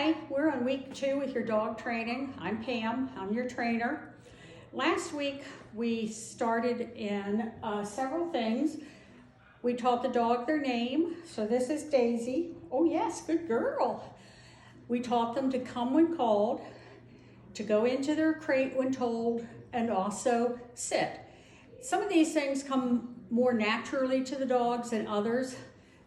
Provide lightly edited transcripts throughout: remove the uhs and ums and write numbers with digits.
Hi, we're on week 2 with your dog training. I'm Pam, I'm your trainer. Last week we started in several things. We taught the dog their name. So this is Daisy. Oh yes, good girl. We taught them to come when called, to go into their crate when told, and also sit. Some of these things come more naturally to the dogs than others.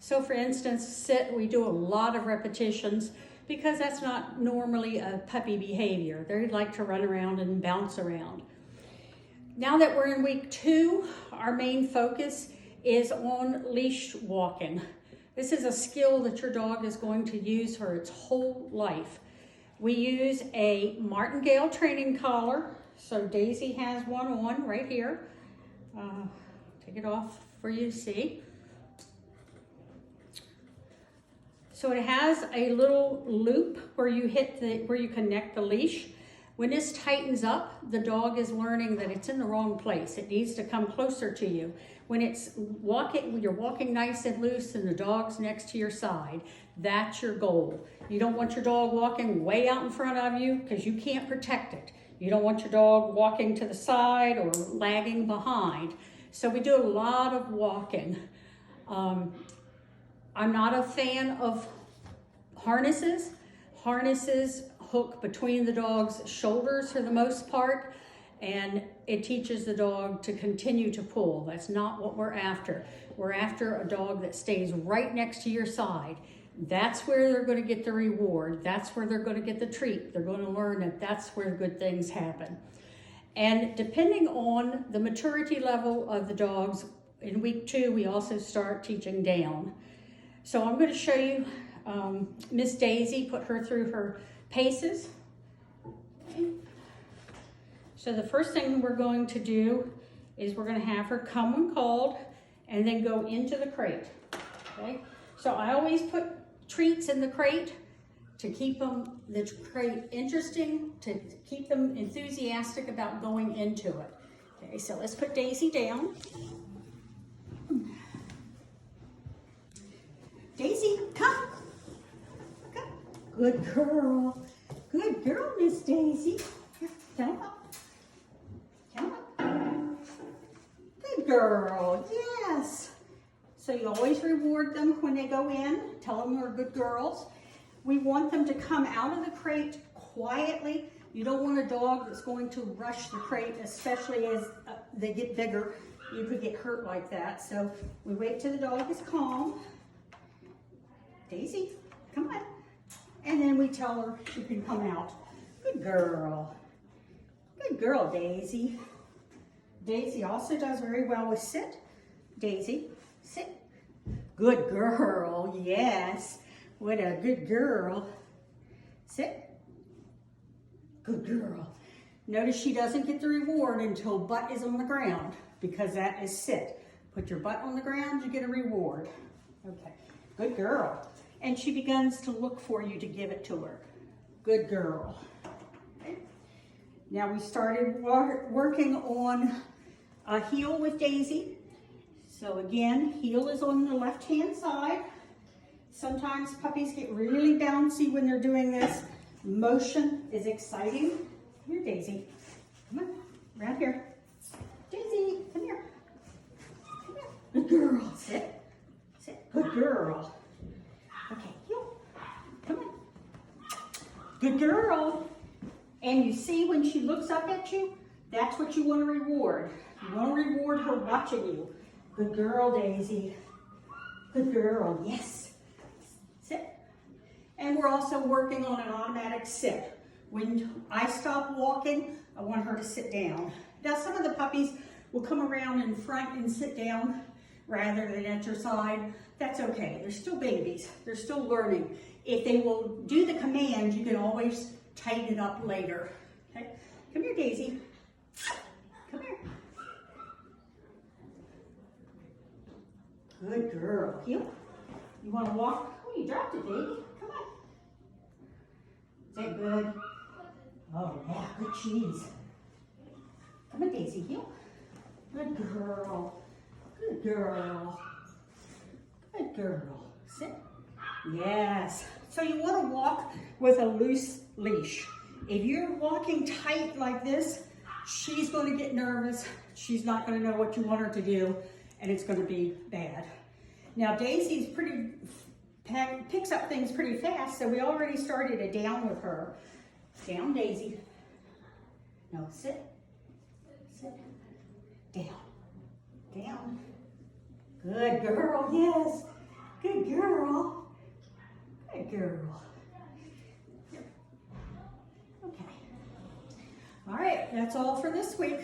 So for instance, sit, we do a lot of repetitions because that's not normally a puppy behavior. They like to run around and bounce around. Now that we're in week 2, our main focus is on leash walking. This is a skill that your dog is going to use for its whole life. We use a martingale training collar. So Daisy has one on right here. Take it off for you to see. So it has a little loop where you where you connect the leash. When this tightens up, the dog is learning that it's in the wrong place. It needs to come closer to you. When you're walking nice and loose and the dog's next to your side, that's your goal. You don't want your dog walking way out in front of you because you can't protect it. You don't want your dog walking to the side or lagging behind. So we do a lot of walking. I'm not a fan of harnesses. Harnesses hook between the dog's shoulders for the most part, and it teaches the dog to continue to pull. That's not what we're after. We're after a dog that stays right next to your side. That's where they're going to get the reward. That's where they're going to get the treat. They're going to learn that that's where good things happen. And depending on the maturity level of the dogs, in week 2, we also start teaching down. So I'm going to show you Miss Daisy, put her through her paces. Okay. So the first thing we're going to do is we're going to have her come when called and then go into the crate. Okay. So I always put treats in the crate to keep the crate interesting, to keep them enthusiastic about going into it. Okay, so let's put Daisy down. Daisy, come. Come. Good girl. Good girl, Miss Daisy. Here, come up. Come up. Good girl, yes. So you always reward them when they go in. Tell them they're good girls. We want them to come out of the crate quietly. You don't want a dog that's going to rush the crate, especially as they get bigger. You could get hurt like that. So we wait till the dog is calm. Daisy, come on. And then we tell her she can come out. Good girl. Good girl, Daisy. Daisy also does very well with sit. Daisy, sit. Good girl, yes. What a good girl. Sit. Good girl. Notice she doesn't get the reward until butt is on the ground because that is sit. Put your butt on the ground, you get a reward. Okay, good girl. And she begins to look for you to give it to her. Good girl. Okay. Now we started working on a heel with Daisy. So again, heel is on the left-hand side. Sometimes puppies get really bouncy when they're doing this. Motion is exciting. Come here, Daisy. Come on, around here. Daisy, come here. Come here. Good girl. Sit. Sit. Good girl. Okay, heel. Come on. Good girl. And you see when she looks up at you, that's what you want to reward. You want to reward her watching you. Good girl, Daisy. Good girl, yes. Sit. And we're also working on an automatic sit. When I stop walking, I want her to sit down. Now some of the puppies will come around in front and sit down rather than at your side. That's okay, they're still babies. They're still learning. If they will do the command, you can always tighten it up later. Okay? Come here, Daisy. Come here. Good girl. Heel. You want to walk? Oh, you dropped it, baby. Come on. Is that good? Oh, yeah, good cheese. Come on, Daisy. Heel. Good girl. Good girl. Good girl. Sit. Yes. So you want to walk with a loose leash. If you're walking tight like this, she's going to get nervous. She's not going to know what you want her to do, and it's going to be bad. Now Daisy's picks up things pretty fast, so we already started a down with her. Down, Daisy. No, sit. Sit. Down. Down. Good girl, yes. Good girl. Good girl. Okay. All right, that's all for this week.